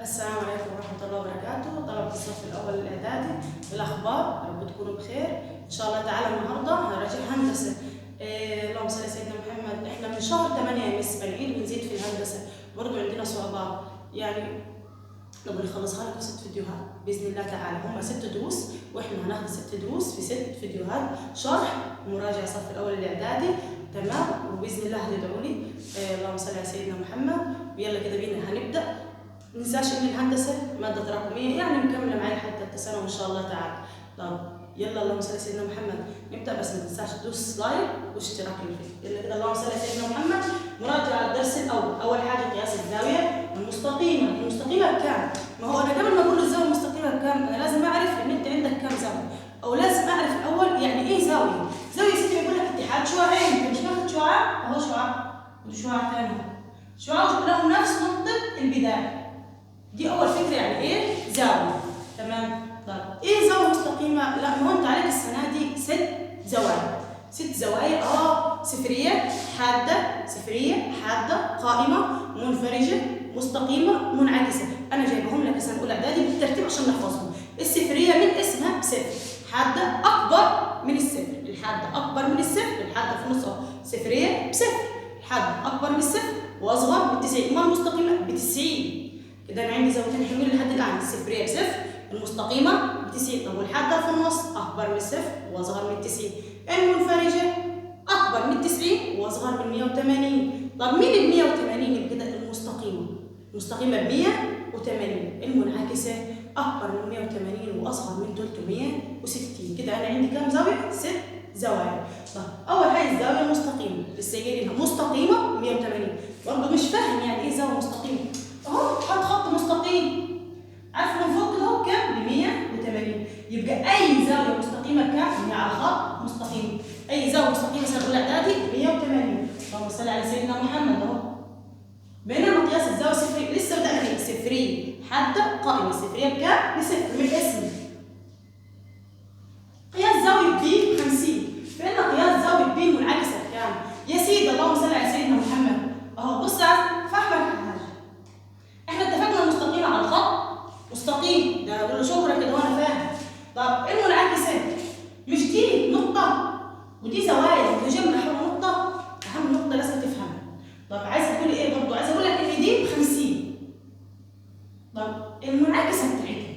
السلام عليكم ورحمة الله وبركاته. طلبة الصف الأول الإعدادي، الأخبار؟ رب تكونوا بخير إن شاء الله تعالى. النهاردة هنراجع هندسة. اللهم صل على سيدنا محمد. إحنا من شهر 8 يا مس بنعيد ونزيد في الهندسة، برضه عندنا صعوبات يعني نبغى نخلصها لكم 6 فيديوهات بإذن الله تعالى. هم 6 دروس وإحنا هناخد 6 دروس في 6 فيديوهات شرح ومراجعة الصف الأول الإعدادي، تمام؟ وبإذن الله هتدعوا لي. اللهم صل على سيدنا محمد. ويلا كده بينا هنبدأ. مننساش ان الهندسه ماده تراكميه يعني مكمله معايا حتى ثالثه ثانوي ان شاء الله تعالى. طب يلا اللهم صل على سيدنا محمد نبدا، بس ما تنساش تدوس لايك واشتراك للفيديو. يلا كده اللهم صل على سيدنا محمد. مراجعه الدرس الاول. اول حاجه قياس الزاويه المستقيمه. المستقيمه بكام؟ ما هو انا قبل ما اقول الزاويه المستقيمه بكام انا لازم اعرف ان انت عندك كام زاويه، او لازم اعرف الاول يعني ايه زاويه. زاويه ستة يقول لك اتحاد شعاعين. انت مش واخد شعاع؟ اهو شعاع وشعاع ثاني، شعاع لهم نفس نقطه البدايه. دي أول فكرة يعني إيه زاوية، تمام؟ طيب إيه زاوية مستقيمة؟ لا ما هو أنت عليك السنة دي 6 زوايا، 6 زوايا صفرية حادة، صفرية حادة قائمة منفرجة مستقيمة منعكسة. أنا جايبهم لك السنة الأولى إعدادي بالترتيب عشان نحفظهم. الصفرية من اسمها صفر، حادة أكبر من الصفر، الحادة أكبر من الصفر، الحادة في نصها صفرية بصفر، الحادة أكبر من الصفر وأصغر من 90. أما المستقيمة ب90. كده انا عندي زاويتين حلوين لحد الان، الصفريه بصفر، المستقيمه ب90. طب والحاده في النص اكبر من الصفر واصغر من 90. المنفرجه اكبر من 90 واصغر من 180. طب مين ب 180؟ كده المستقيمه، المستقيمه ب 180. المنعكسه اكبر من 180 واصغر من 360. كده انا عندي كام زاويه؟ 6 زوايا. طب اول حاجه الزاويه المستقيمه، لسه قايلينها مستقيمه 180. برضه مش فاهم يعني ايه زاويه مستقيمه. اهو حط خط مستقيم، عارف من فوق كده اهو كام؟ ب 180. يبقى اي زاويه مستقيمه كام؟ هي على خط مستقيم. اي زاويه مستقيمه سنه اولى اعدادي 180. اللهم صل على سيدنا محمد اهو. بينما قياس الزاويه صفري، لسه بدأنا فيه صفريه حاده قائمه. صفريه بكام؟ بصفر من الاسم. قياس زاويه ب 50. فإن قياس زاويه ب منعكسه بكام؟ يا سيدي اللهم صل على سيدنا محمد اهو. بص فاهمك احنا اتفقنا المستقيمة على الخط مستقيم، ده اقول له شكرا كده وانا فاهم. طب المنعكسة مش دي نقطة ودي زوايا متجمع حول نقطة؟ أهم نقطة لازم تفهمها. طب عايز أقول إيه برضه؟ عايز أقول لك إن دي ب50. طب المنعكسة بتاعتها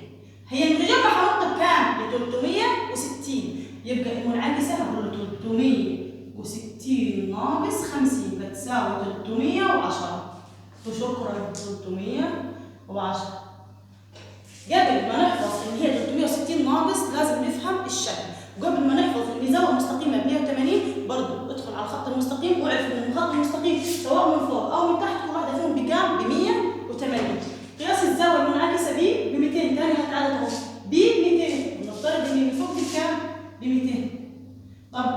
هي متجمع حول نقطة بكام؟ ب360. يبقى المنعكسة هقول له 360 ناقص 50 بتساوي 310. وشكرا 310. قبل ما نحفظ ان هي 360 ناقص لازم نفهم الشكل، وقبل ما نحفظ ان زاويه مستقيمه ب 180 برضه ادخل على الخط المستقيم واعرف ان الخط المستقيم سواء من فوق او من تحت كل واحده فيهم بكام؟ ب 180. قياس الزاويه المنعكسه ب 200. ثاني هتعادل اهو ب 200. ونفترض ان اللي فوق بكام؟ ب 200. طب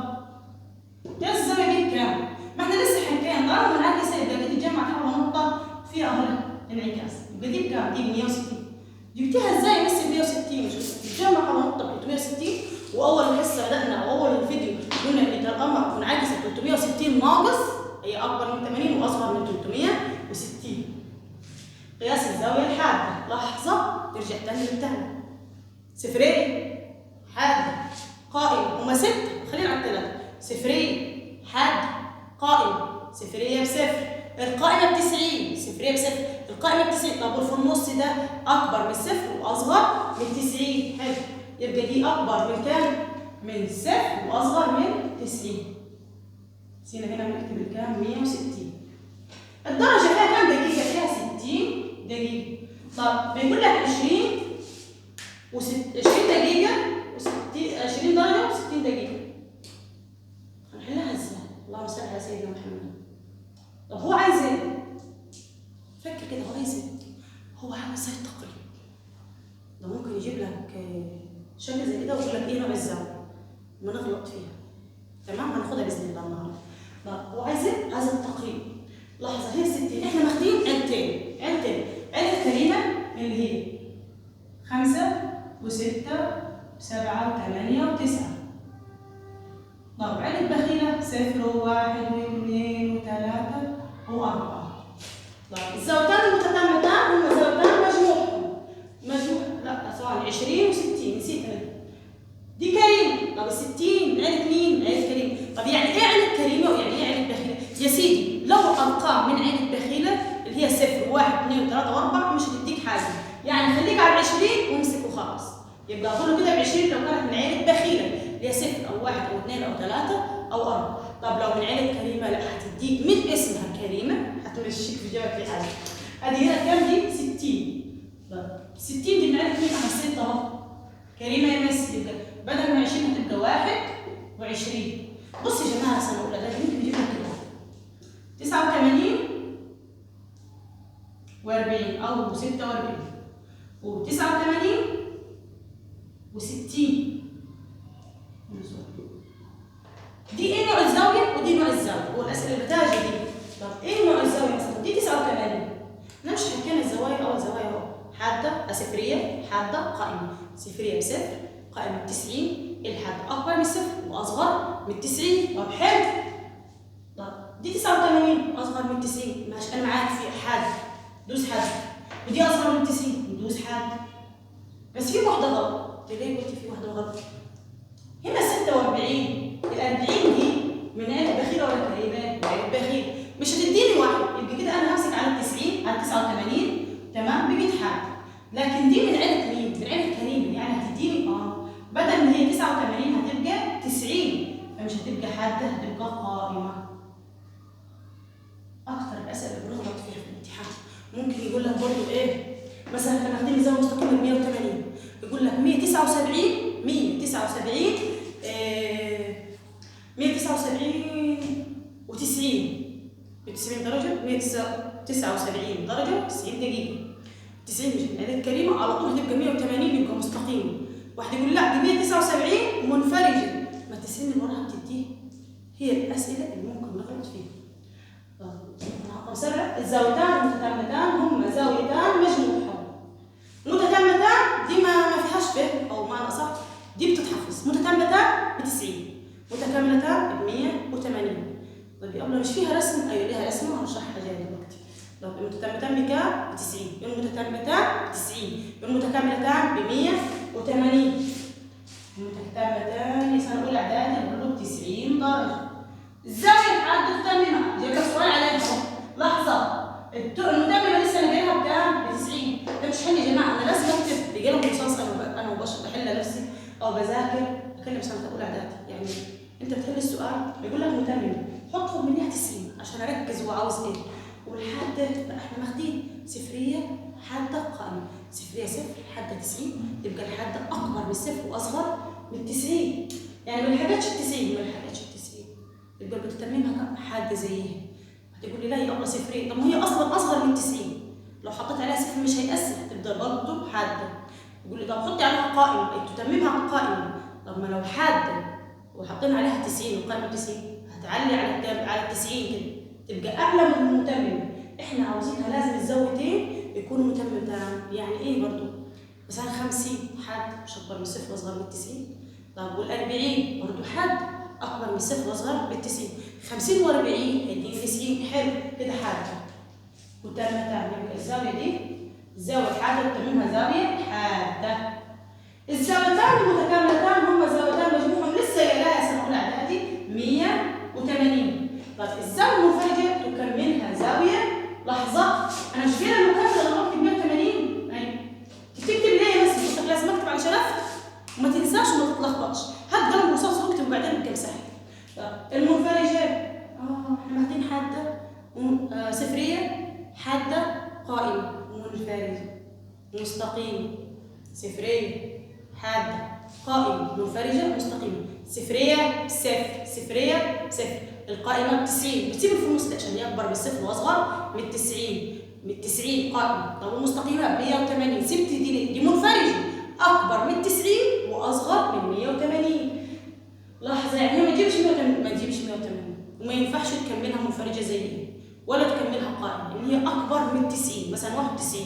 قياس الزاويه دي بكام؟ ما احنا لسه حكينا طالما منعكسه يبقى تتجمع حول نقطه فيها اهو انعكاس. يبقى دي بكام؟ دي ب 160. جبتيها ازاي؟ بس ب 160 تتجمع حول نقطه ب 360. واول حصه بدانا واول الفيديو قلنا ان القمر منعكسه 360 ناقص هي اكبر من 80 واصغر من 360. قياس الزاويه الحاده. لحظه ترجع تاني للتاني. صفريه حاده قائمه. هما 6 خلينا على الثلاثه. صفريه حاده قائمه. صفريه بصفر. القائمه ب90. صفريه بصفر. القائمه ب90. طب وفي النص ده اكبر من الصفر واصغر من 90. حلو. يبقى دي اكبر من كام؟ من صفر واصغر من 90. سينا هنا بنكتب الكام؟ 160. الدرجه فيها كام دقيقه؟ فيها 60 دقيقه. طب بيقول لك 20 دقيقه و60 20 درجه و60 دقيقه. هنحلها ازاي؟ اللهم صل على سيدنا محمد. طب هو عايز ايه؟ فكر كده، هو عايز ايه؟ هو عاوز زي التقريب. ده ممكن يجيب لك شكل زي كده ويقول لك ايه نوع الزاويه ما نغلط فيها. تمام؟ هناخدها باذن الله النهارده. طب هو عايز ايه؟ عايز التقريب. لحظه، هي 60 احنا واخدين عيلتين. عيله كريمه اللي هي 5 و6 و7 و8 و9. طب عيله بخيله 0 و1 و2 و3 و4. طيب الزاويتان المتتامتان هما زاويتان مجموعة. مش هتديك حاجه، يعني خليك على 20 وامسك وخلاص. يبقى اقول له كده ب 20 لو كانت من عيله بخيله اللي هي 0 او 1 او 2 او 3 او 4. طب لو من عيله كريمه لا، هتديك من اسمها كريمه هتمشيك في جيبك لحاجه. ادي هنا كام دي؟ 60. 60 دي من عيله مين؟ اهي 6 اهو. كريمه يا مس، يبقى بدل من 20 هتبقى 21. بص يا جماعه سنه اولى ده ممكن نجيب لك كده 89 و40 او 46 و89 و60. دي ايه نوع الزاويه ودي نوع الزاويه، هو الاسئله اللي بتاجي دي. طب ايه نوع الزاويه مثلا؟ دي 89. احنا مش حكينا الزوايا، اول زوايا اهو حاده صفريه، حاده قائمه، صفريه بصفر، قائمه 90. الحد اكبر من صفر واصغر من 90. طب حلو. طب دي 89 اصغر من 90، ماشي انا معاك في حد دوس حد، ودي اصغر من 90 ندوس حد. بس في واحده غلط. ليه قلت في واحده غلط؟ هنا 46 ال 40 دي من عيله بخيله ولا كريمه؟ عيله بخيل، مش هتديني واحد، يبقى كده انا همسك على 90 على 89 تمام بقيت حد. لكن دي من عيله مين؟ من عيله كريمه، يعني هتديني بدل ما هي 89 هتبقى 90، فمش هتبقى حاده هتبقى قائمه. اكتر الاسئله اللي بنغلط فيها في الامتحان ممكن يقول لك برضه ايه؟ مثلا احنا واخدين زاويه مستقيمه 180، يقول لك 179 و90 ب90 درجه، 179 درجه 90 دقيقه. 90 مش من عدد كريمه على طول هتبقى 180 يبقى مستقيم. واحد يقول لا دي 179 منفرجه، ما 90 اللي وراها بتديه. هي الاسئله اللي ممكن نغلط فيها. رقم 7 الزاويتان المتتامتان هما زاويتان مجموعهم. متتامتان دي ما فيهاش فهم، او معنى صح دي بتتحفظ. متتامتان ب 90، متكاملتان ب 180. طيب قبل مش فيها رسم؟ ايوه ليها رسمه وهشرحها جاي دلوقتي. لو المتتامتان بكام؟ ب 90. المتتامتان ب 90. المتكاملتان ب 180. المتتامتان سنه اولى اعدادي بقول له 90 درجه. الزاويه الحاده تتممها، جايب لك سؤال عليها لحظه. المتممه لسه انا جايبها بكام؟ ب 90. ده مش حل يا جماعه، انا لازم اكتب بقلم رصاص انا بحل نفسي او بذاكر اكلم سنه اولى اعدادي. يعني انت بتحل السؤال بيقول لك متممه، حط خد منها 90 عشان اركز هو عاوز ايه. والحاده احنا واخدين صفريه حاده قائمه، صفريه صفر حاده 90، يبقى الحاده اكبر من الصفر واصغر من 90. يعني ما لحقتش ال 90 ما لحقتش ال 90 يبقى بتتممها حاجه زيها. هتقول لي لا هي اقرا صفريه، طب ما هي اصلا اصغر من 90، لو حطيت عليها صفر مش هيأثر هتبقى برضه حاده. يقول لي طب حطي عليها قائمه، تتممها قائمه. طب ما لو حاده وحطينا عليها 90 وقائمه 90 هتعلي على 90 كده تبقى اعلى من المتممه. احنا عاوزينها لازم الزاويتين يكونوا متممتان. يعني ايه برضه؟ مثلا 50 حد مش اكبر من الصفر واصغر من 90. طب وال40 برضه حد اكبر من الصفر واصغر من 90. 50 و40 هيديني 90. حلو كده حاده متممتان. يبقى الزاويه دي الزاويه الحاده تتممها زاويه حاده. الزاويتان المتكاملتان هما زاويتان مجموعهم لسه قايلها سنه اولى اعدادي 180. طيب الزاويه المنفرجه تكملها زاويه. لحظه انا مش فاكره المكمله انا قلت 180. ايوه تكتب ليه بس؟ انت لازم اكتب علشان افهم وما تنساش وما تتلخبطش. هات قلم رصاص واكتب وبعدين بتمسح. المنفرجه احنا واخدين حاده صفريه حاده قائمه منفرجه مستقيمه. صفريه حاده قائمه منفرجه مستقيمه. صفريه صفر صفريه صفر. القائمه 90 بتسيب في النص عشان هي اكبر من الصفر واصغر من 90. من 90 قائمه. طب المستقيمه ب 180 سبت دي منفرجه اكبر من 90 واصغر من 180. لحظه يعني ما تجيبش 180 ما تجيبش 180 وما ينفعش تكملها منفرجه زي دي ولا تكملها قائمه لان هي اكبر من 90. مثلا 91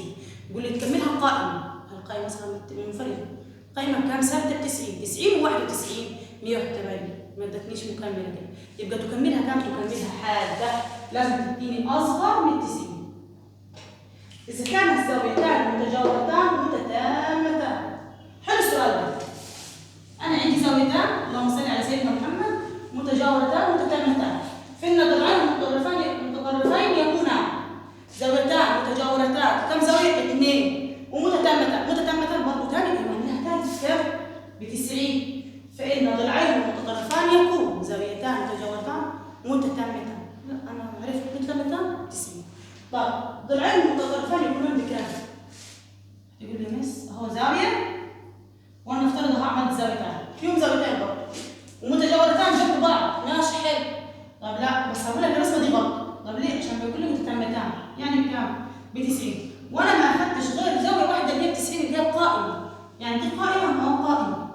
يقول لي تكملها قائمه. القائمه مثلا منفرجه قائمه بكام؟ ثابته ب 90. 90 و91 180 ما ادتنيش مكمله كده. يبقى تكملها كام؟ تكملها حاده لازم تديني اصغر من 90. اذا كانت الزاويتان متجاورتان متتامتان. حلو السؤال ده. انا عندي زاويتان اللهم صل على سيدنا محمد متجاورتان متتامتان في النظرين متطرفين يكونان. زاويتان متجاورتان كم زاويه؟ زاوية 2 ومتتامة برضه تاني بنعملها تاني كام؟ ب90. فإن ضلعين متطرفان يكون زاويتان متجاورتان متتامتان. لا أنا عرفت متتامتان 90. طيب ضلعين متطرفان يكونون بكام؟ تقول لي مس هو زاوية وأنا نفترض هعمل زاويتين، فيهم زاويتين برضه ومتجاورتان جنب بعض، ماشي حلو. طب لا بس هقول لك الرسمة دي غلط. طب ليه؟ عشان بيقول لي متتامتان يعني بكام؟ ب90. وأنا ما أخدتش غير زاوية واحدة اللي هي 90 اللي هي القائمة. يعني دي قائمة أو قائمة.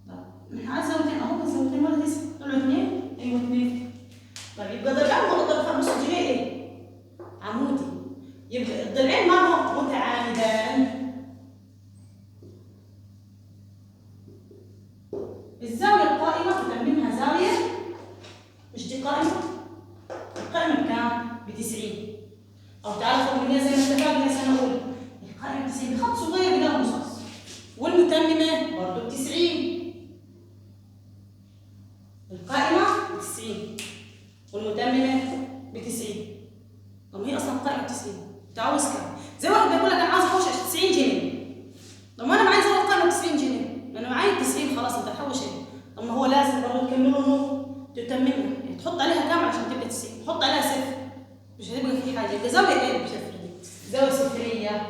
طب احنا عايز زاويتين أهو، زاويتين ولا 90؟ طلعوا 2. أيوه 2. طيب يبقى ضلعين متطرفان، بصوا الجنيه إيه؟ عمودي. يبقى الضلعين مالهم متعامدان. الزاوية القائمة تتممها زاوية، مش دي قائمة؟ القائمة بكام؟ ب90. أو تعالى فورموليها زي ما اتفقنا سنة أولى. القائمة ب90 بخط صغير بلا رصاص. والمتممة برضه ب90. القائمة ب90 والمتممة ب90. طب هي أصلا القائمة ب90. أنت عاوز كام؟ زي واحد بيقول لك أنا عاوز أحوش 90 جنيه. طب ما أنا معايا زاوية القائمة ب90 جنيه. أنا معايا 90 خلاص أنت تحوش إيه؟ طب ما هو لازم برضه تكمله النور تتممها، يعني تحط عليها كام عشان تبقى 90، تحط عليها صفر مش هتبقى في حاجه. يبقى زاويه ايه بصفر دي؟ زاويه صفريه.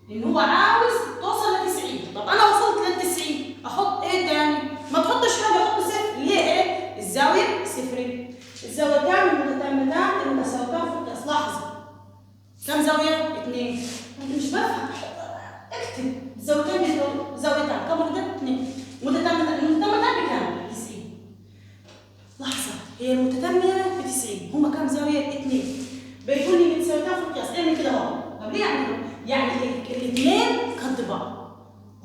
لان هو عاوز توصل ل 90. طب انا وصلت لل 90 احط ايه تاني؟ ما تحطش حاجه، حط صفر اللي هي ايه؟ الزاويه صفريه. الزاويتان المتتامتان المتساويتان في القياس. لاحظوا كم زاويه؟ 2. انت مش بفهم، اكتب زاويتين زاويتان كم واحده؟ 2. المتتامتان بكام؟ 90. لحظه هي المتتامه ب90 هما كام زاويه؟ 2. بيقول لي متساويتان في القياس. اعمل كده اهو. طب ليه اعمل؟ يعني الاثنين قد بعض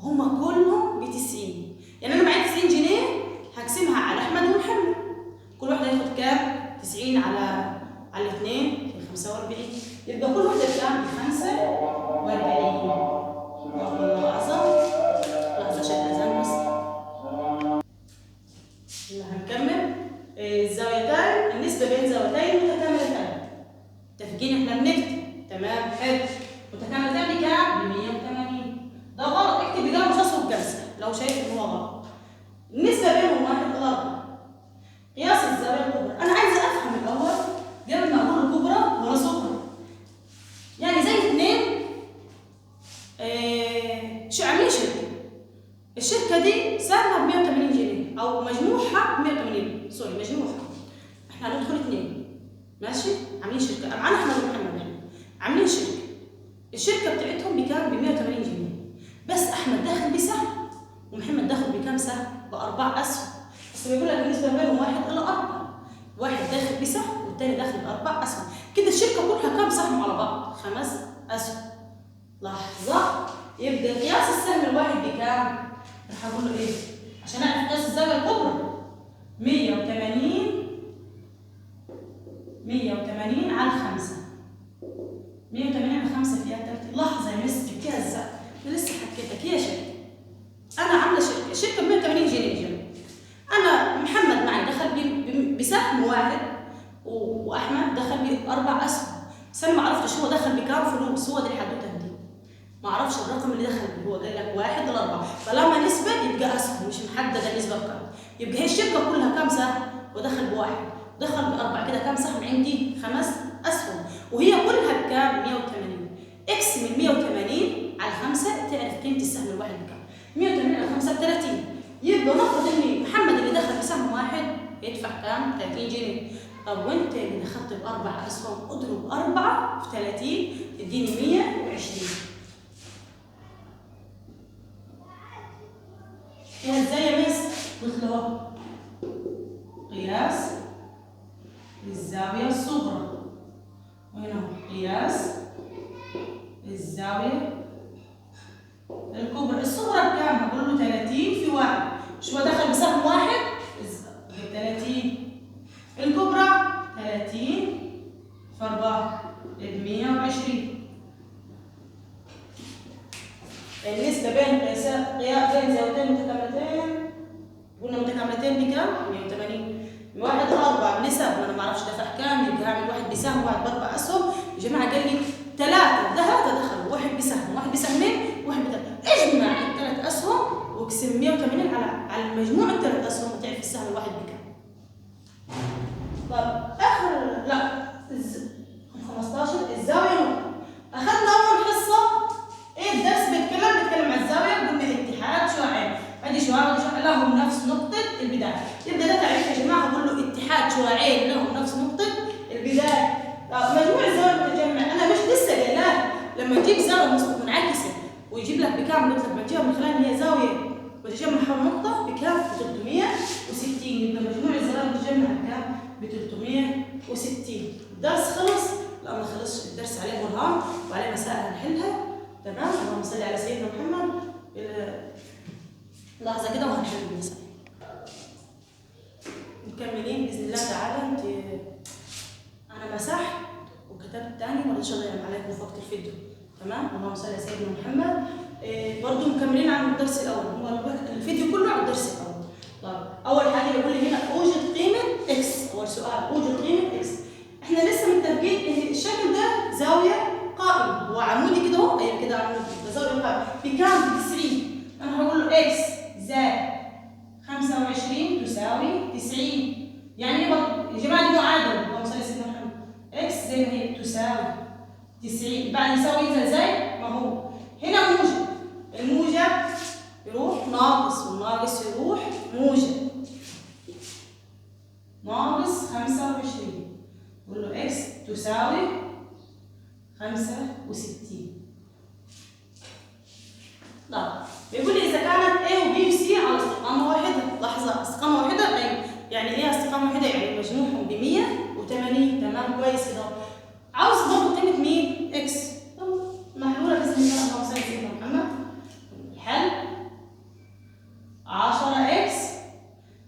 هما كلهم ب90. يعني انا معايا 90 جنيه هقسمها على احمد ومحمد، كل واحده ياخد كام؟ 90 على الاثنين في 45. يبقى كل واحده بكام؟ ب 45. والله اعظم. لحظه شد اذان بس. هنكمل. الزاويتان النسبه بين زاويتين متكاملتين. متفقين احنا بنكتب تمام حلو. متكاملتين بكام؟ ب 180. ده غلط، اكتب بقلم رصاص وبجلسه لو شايف ان هو غلط. النسبه بينهم 1:4. قياس الزاويه الكبرى. انا عايزه افهم الاول قبل ما اقول الكبرى ولا صغرى. يعني زي اثنين شو عاملين شركه. الشركه دي سعرها ب 180 جنيه او مجموعها ب 180. سوري مجموعها. احنا هندخل اثنين ماشي عاملين شركه. معانا احمد ومحمد احنا عاملين شركه. الشركه بتاعتهم بكام؟ ب 180 جنيه. بس احمد دخل بسهم ومحمد دخل بكام سهم؟ ب4 اسهم. بس بيقول لك النسبه بينهم 1:4. واحد داخل بسهم والثاني داخل ب4 اسهم. كده الشركه كلها كام سهم على بعض؟ 5 اسهم. لحظه. يبقى قياس السهم الواحد بكام؟ راح اقول له ايه؟ عشان اعرف قياس الزاويه الكبرى 180 على 5. 180 على 5 فيها 30. لحظه يا مس جبتيها ازاي؟ انا لسه حكيتك هي شركه. انا عامله شركه، الشركه ب 180 جنيه جنيه. انا محمد معي دخل بسهم واحد واحمد دخل ب4 اسهم. بس انا ما عرفتش هو دخل بكام فلوس. هو دي الحدوته دي. ما اعرفش الرقم اللي دخل بيه. هو قال لك 1:4. طالما نسبه يبقى اسهم مش محدده النسبه بكام. يبقى هي الشركه كلها كام سهم؟ ودخل بواحد دخل ب4. كده كام سهم عندي؟ 5 اسهم. وهي كلها بكام؟ 180. اقسم ال 180 على 5 تعرف قيمه السهم الواحد بكام. 180 على 5 ب 30. يبقى نفرض ان محمد اللي دخل بسهم واحد يدفع كام؟ 30 جنيه. طب وانت اللي دخلت ب4 اسهم اضرب 4 في 30 تديني 120. فيها ازاي يا مس؟ قلت له قياس الزاويه الصغرى. وهنا قياس الزاويه الكبرى. الصغرى بكام؟ هقول له 30 في 1. مش هو دخل بسهم واحد؟ 30. الكبرى 30 في 4 ب 120. النسبة بين زاويتين متكاملتين. قلنا متكاملتين بكام؟ 180. 1:4 نسب وانا ما اعرفش دفع كام. يبقى هعمل واحد بسهم وواحد ب4 اسهم. يا جماعة قال لي ثلاثة دخلوا، واحد بسهم واحد بسهمين واحد بثلاثة. اجمع ال3 أسهم واقسم 180 على المجموع ال3 أسهم وتعرف السهم الواحد بكام. طب آخر لا 15 الزاوية نقطة. أخذنا أول حصة إيه الدرس بيتكلم عن الزاوية، قلنا اتحاد شعاعين، ادي شعاع ودي شعاع لهم نفس نقطة البداية. يبقى ده تعريف يا جماعة، بقول له اتحاد شعاعين لهم نفس نقطة البداية. مجموع الزاوية المتجمع أنا مش لسه قايلاه، لما تجيب زاوية منعكسة ويجيب لك بكام، قلت لك بتجيبها من خلال ان هي زاوية متجمع حول نقطة بكام؟ ب 360. يبقى مجموع الزوايا المتجمعة بكام؟ ب 360. الدرس خلص؟ لا ما خلصش، الدرس عليه برهان وعليه مسائل هنحلها. تمام؟ اللهم صل على سيدنا محمد. لحظة كده وهنحل المسائل. مكملين بإذن الله تعالى. أنا مسحت وكتبت تاني ولا إن شاء الله يعلم عليكم في وقت الفيديو. تمام؟ اللهم صل على سيدنا محمد. برضه مكملين عن الدرس الأول، هو الفيديو كله عن الدرس الأول. طيب أول حاجة بيقول لي هنا أوجد قيمة إكس. أول سؤال أوجد قيمة إكس. إحنا لسه متفقين إن الشكل ده زاوية قائمة، هو عمودي كده أهو، أيوه كده عمودي، ده زاوية قائمة بكام؟ ب 90. أنا هقول له إكس زائد 25 تساوي 90. يعني يا جماعة دي معادلة، اللهم صل على سيدنا محمد. إكس زي ما هي تساوي 90، بعد يساوي ينزل زي ما هو. هنا موجب، الموجب يروح ناقص والناقص يروح موجب، ناقص 25. نقول له اكس تساوي 65. طيب بيقول لي اذا كانت A و B و C على استقامة واحدة. لحظة، استقامة واحدة أيوه، يعني ايه استقامة واحدة؟ يعني مجموعهم ب 180. تمام كويس كده. عاوز برضه قيمة مين؟ اكس. محلولة بإذن الله. اللهم صل على سيدنا محمد. الحل 10 اكس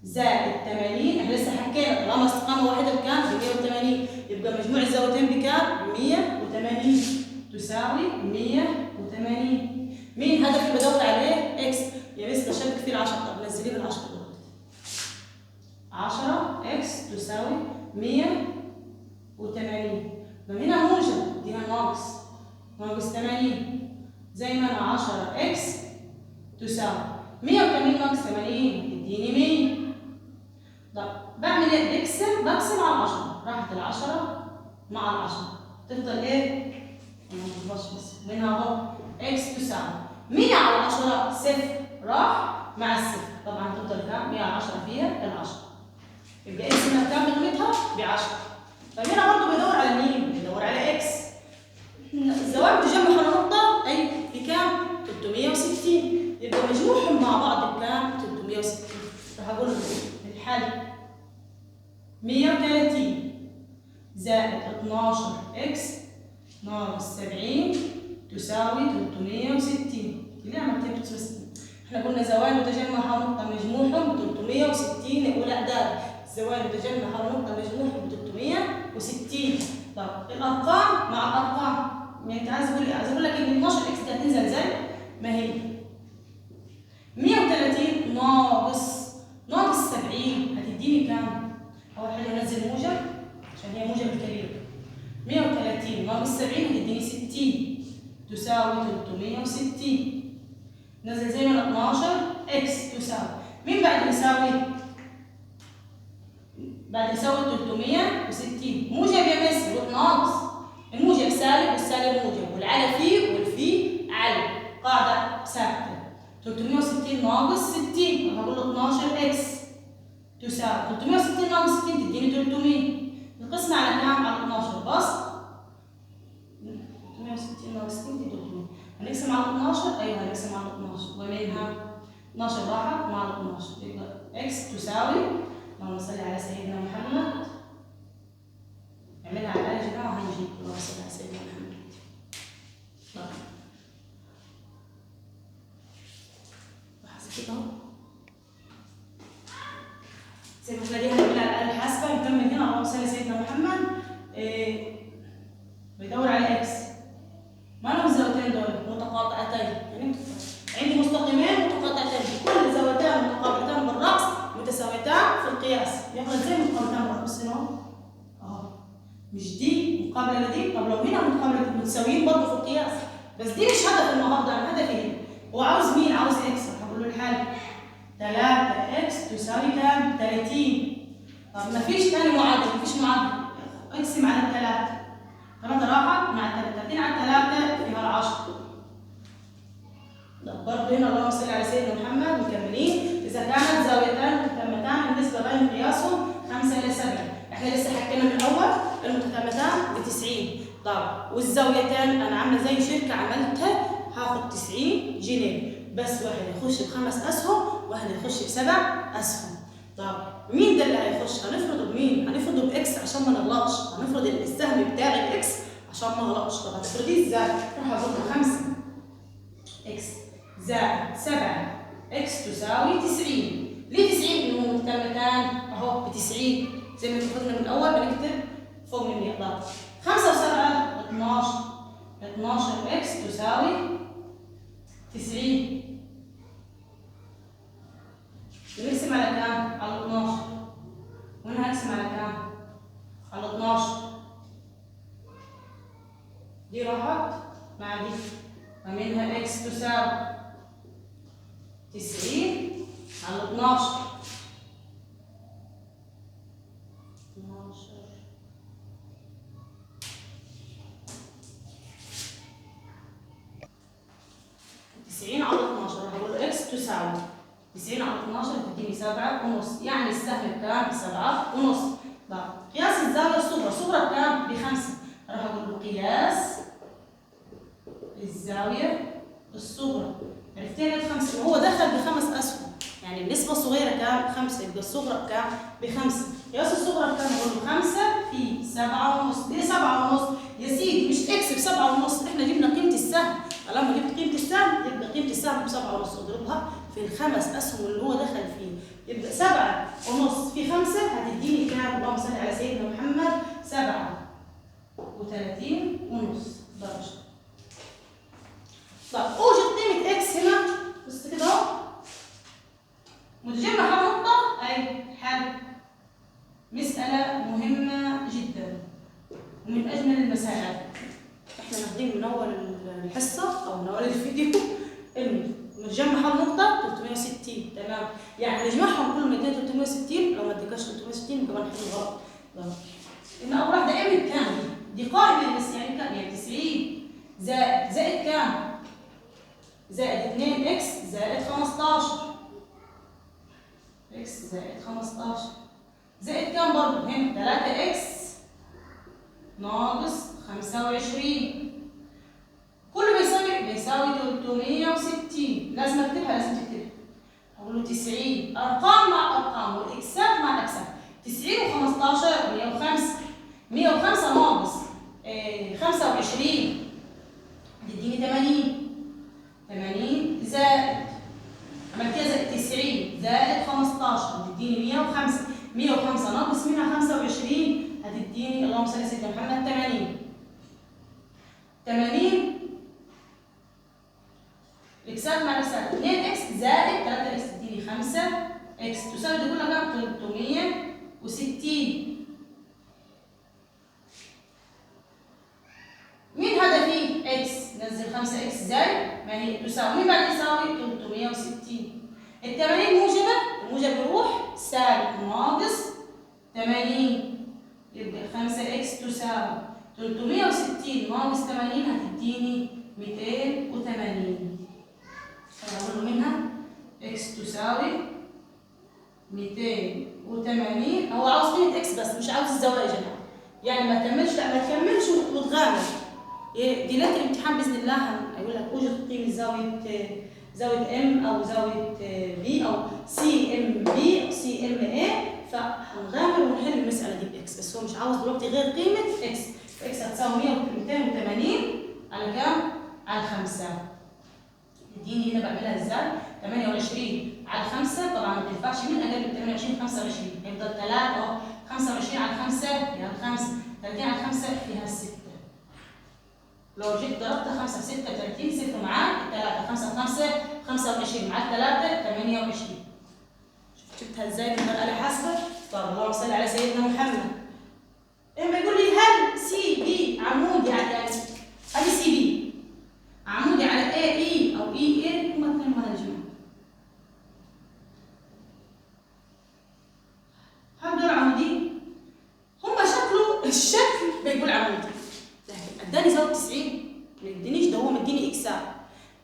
زائد 80. احنا لسه حكينا طالما استقامة واحدة بكام؟ ب 180، يبقى مجموع الزاويتين بكام؟ ب 180 تساوي 180. مين هدف اللي بدور عليه؟ اكس. يا مس بشبك فيه ال10. طب نزليه بال10 دلوقتي. 10 اكس تساوي 180. طب هنا موجب، دي ناقص، ناقص 80. زي ما انا 10 اكس تساوي 180 ناقص 80 يديني 100. طب بعمل ايه؟ بقسم على 10. راحت ال10 مع ال10 تفضل ايه؟ ما تفضلش بس منها اهو اكس تساوي 100 على 10 صفر، راح مع الصفر. طبعا تفضل كام؟ 100 على 10 فيها ال10. يبقى اكس هنا كام بقيمتها؟ ب10. فهنا برضه بيدور على مين؟ بيدور على اكس. الزوايا بتجمع على نقطة أي بكام؟ 360. يبقى مجموعهم مع بعض بكام؟ 360. راح أقول لكم الحل 130 زائد 12 إكس ناقص 70 تساوي 360. ليه عملت 360؟ إحنا قلنا زوايا متجمعة على نقطة مجموعهم ب 360 أولى إعداد. الزوايا المتجمعة على نقطة مجموعهم ب 360. طب الأرقام مع الأرقام، يعني انت عايز اقول لك ان 12 اكس دي هتنزل زي ما هي. 130 ناقص 70 هتديني كام؟ اول حاجه انزل موجب عشان هي موجب الكبير. 130 ناقص 70 هتديني 60 تساوي 360. نزل زي ما 12 اكس تساوي مين بعد يساوي؟ بعد يساوي 360 موجب يا مس يروح ناقص. الموجب سالب والسالب موجب والعلى فيه والفي على، قاعدة ثابتة. 360 ناقص 60 هقول له 12 اكس تساوي 360 ناقص 60 تديني 300. القسم على كام؟ على 12 بس 360 ناقص 60 تديني 300. هنقسم على 12. ايوه هنقسم على 12 ومنها 12 راحت مع 12 يبقى اكس تساوي، اللهم صل على سيدنا محمد. نعملها على الآلة يا جماعة وهنجيب. اللهم صل على سيدنا محمد. لحظة كده اهو. زي ما احنا دي هنعملها على الآلة الحاسبة. نكمل هنا. اللهم صل على سيدنا محمد. بيدور على اكس. ما لهم الزاويتين دول متقاطعتين، يعني عندي مستقيمين متقاطعتين، كل زاويتان متقابلتان بالرأس متساويتان في القياس. ياخذ زي متقابلتان بالرأس هنا اهو. مش دي مقابله لدي مقابله هنا مقابله متساويين برضه في القياس، بس دي مش هدف النهارده، انا هدفي هنا. هو عاوز مين؟ عاوز اكس، هقول له الحل 3 اكس تساوي كام؟ 30. طب مفيش تاني معادله، مفيش معادله، اقسم على 3. 3 راحت مع 30 على 3 فيها 10. برضه هنا اللهم صل على سيدنا محمد مكملين. إذا كانت زاويتان متتامتان النسبة بين قياسهم 5 إلى 7. إحنا لسه حكينا من الأول المتتامتان ب 90. طب والزاويتان أنا عاملة زي شركة عملتها هاخد 90 جنيه، بس واحد يخش ب5 أسهم وواحد يخش ب7 أسهم. طب مين ده اللي هيخش؟ هنفرضه بمين؟ هنفرضه بإكس عشان ما نغلطش، هنفرض السهم بتاعي بإكس عشان ما نغلطش. طب هتفرضيه إزاي؟ راح أقول له 5 إكس زائد 7 اكس تساوي 90. ليه 90؟ لأنه متتامتان أهو ب 90 زي ما اتفقنا من الأول، بنكتب فوق من المقدار. 5 و7 12. 12 اكس تساوي 90. بنقسم على كام؟ على 12. وهنا هنقسم على كام؟ على 12. دي راحت مع دي، ومنها اكس تساوي 90 على 12. 90 على 12 هقول له اكس تساوي 90 على 12 تديني 7.5، يعني السهم بكام؟ ب7.5. طيب قياس الزاوية الصغرى، الصغرى بكام؟ ب5. راح اقول له قياس الزاوية الصغرى. عرفت ليه ب5؟ هو دخل ب5 اسهم، يعني النسبة الصغيرة كام؟ 5، يبقى الصغرى بكام؟ ب5. قياس الصغرى بكام؟ اقول له 5 في 7.5. ليه 7.5؟ يا سيدي مش اكس ب7.5، احنا جبنا قيمة السهم، لما جبت قيمة السهم يبقى قيمة السهم ب7.5 اضربها في ال5 اسهم اللي هو دخل فيه، يبقى 7.5 في 5 هتديني كام؟ اللهم صل على سيدنا محمد 37.5 درجة. طب اوجد قيمة اكس هنا، بص كده اهو متجمع حول نقطة، اي حل. مسألة مهمة جدا ومن أجمل المسائل. احنا واخدين من أول الحصة أو من أول الفيديو إنه متجمع حول نقطة 360. تمام، يعني نجمعهم كلهم الاثنين 360. لو ما اديكاش 360 يبقى نحل غلط. إن أول واحدة إيه كام؟ دي قائمة بس، يعني كام؟ يعني 90 زائد كام؟ زائد 2 اكس زائد 15. اكس زائد 15 زائد كام برضه؟ هنا 3 اكس ناقص 25. كله بيساوي 360. لازم اكتبها، لازم تكتبها. اقول له 90 ارقام مع ارقام والاكسات مع الاكسات. 90 و15 105. 105 ناقص 25 تديني 80. 80 زائد عملتيها زائد 90 زائد 15 تديني 105. 105 ناقص منها 25 هتديني اللهم صل على سيدنا محمد 80. 80 الاكسات مع الاكسات 2 اكس زائد 3 اكس تديني 5 اكس تساوي دي كلها كام؟ 360. مين هدفي؟ اكس. نزل 5 اكس زائد ما هي تساوي مين بعد يساوي 360. ال 80 موجبه، الموجب يروح سالب ناقص 80 يبقى 5 اكس تساوي 360 ناقص 80 هتديني 280. هنقول منها اكس تساوي 280. هو عاوز قيمة اكس بس مش عاوز الزوايا يا جماعة، يعني ما تكملش، لا ما تكملش وتغامر. دي ليله الامتحان باذن الله هيقول لك اوجد قيمة زاوية ام او زاوية بي او سي ام بي او سي ام اي، فهنغامر ونحل المسألة دي باكس، بس هو مش عاوز دلوقتي غير قيمة اكس. اكس هتساوي 280 على كام؟ على 5. اديني هنا بعملها ازاي؟ 28 على 5 طبعا ما تنفعش من اقل من 28 25 هيفضل 3 اهو. 25 على 5 فيها 5، 30 على 5 فيها 6. لو جيت ضربت 5 في 6 30 صفر معاك 3. 5 في 5 25 معاك 3 28. شفت جبتها ازاي من غير آلة حاسبة؟ طب اللهم صل على سيدنا محمد. اما يقول لي هل سي بي مديني اكسات.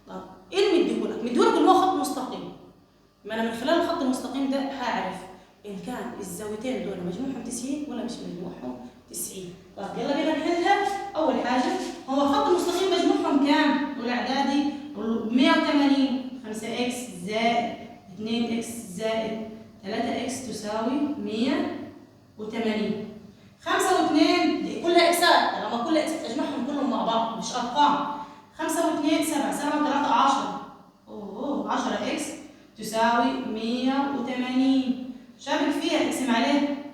طب ايه اللي مديهولك؟ مديهولك ان هو خط مستقيم. ما انا من خلال الخط المستقيم ده هعرف ان كان الزاويتين دول مجموعهم 90 ولا مش مجموعهم 90. طب يلا بينا نحلها. اول حاجه هو الخط المستقيم مجموعهم كام؟ نقول اعدادي 180. 5 اكس زائد 2 اكس زائد 3 اكس تساوي 180. 5 و2 دي كلها اكسات، طالما كلها اكسات اجمعهم كلهم مع بعض مش ارقام. 5 و2 7، 7 و3 10. 10 اكس تساوي 180. شابك فيها اقسم عليه.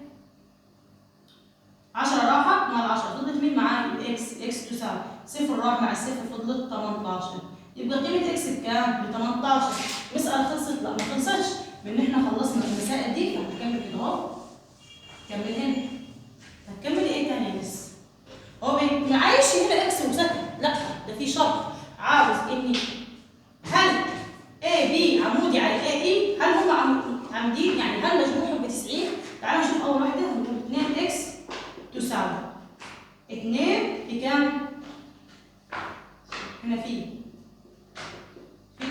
10 راحت مع 10 فضلت مين معايا؟ الاكس. اكس تساوي 0 راح مع الصفر فضلت 18. يبقى قيمة اكس بكام؟ ب 18. مسألة خلصت؟ لا ما خلصتش. من احنا خلصنا المسائل دي هنكمل كده اهو. كمل هنا. هتكمل ايه تاني يا مس؟ هو ما عايش هنا اكس وسكن، لا ده في شرط. عاوز اني هل A B عمودي على A E، هل هم عموديين؟ يعني هل مجموعهم ب 90؟ تعالوا نشوف اول واحدة. هنقول 2 اكس تساوي 2 بكام؟ هنا في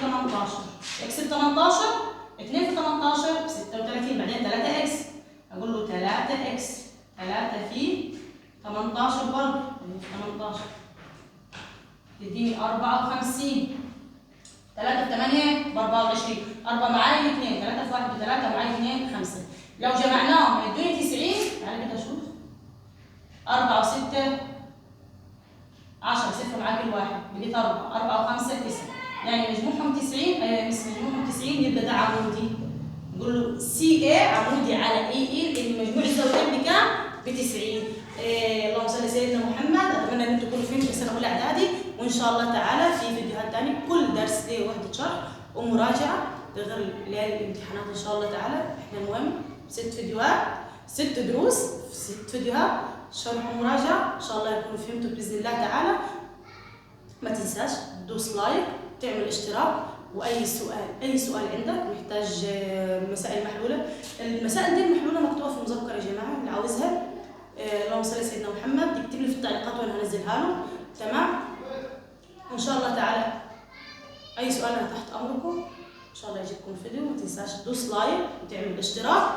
18. اكس ب 18، 2 في 18 ب 36، بعدين 3 اكس. اقول له 3 اكس، 3 في 18 برضه 18 تديني 54. 3 في 8 ب 24. 4 معايا 2، 3 في 1 ب 3 ومعايا 2 5. لو جمعناهم يدوني 90. تعالى كده شوف. 4 و6 10، 0 معاك الواحد بقيت 4. 4 و5 9، يعني مجموعهم 90. مش مجموعهم 90 يبقى ده عمودي. نقول له سي اي عمودي على اي اي لان مجموع الزاويتين بكام؟ ب 90. اللهم صل على سيدنا محمد. اتمنى ان انتم تكونوا فهمتوا سنه اولى اعدادي، وان شاء الله تعالى في فيديوهات ثانيه كل درس ليه وحده شرح ومراجعه غير ليالي الامتحانات ان شاء الله تعالى. احنا المهم 6 فيديوهات، 6 دروس في 6 فيديوهات شرح ومراجعه. ان شاء الله يكونوا فهمتوا باذن الله تعالى. ما تنساش تدوس لايك، تعمل اشتراك، واي سؤال عندك محتاج مسائل محلوله. المسائل دي المحلوله مكتوبه في المذكره يا جماعه، اللي عاوزها اللهم صل على سيدنا محمد يكتب لي في التعليقات وانا هنزلها له. تمام. ان شاء الله تعالى اي سؤال انا تحت امركم. ان شاء الله يجيكم فيديو. ما تنساش تدوس لايك وتعمل اشتراك.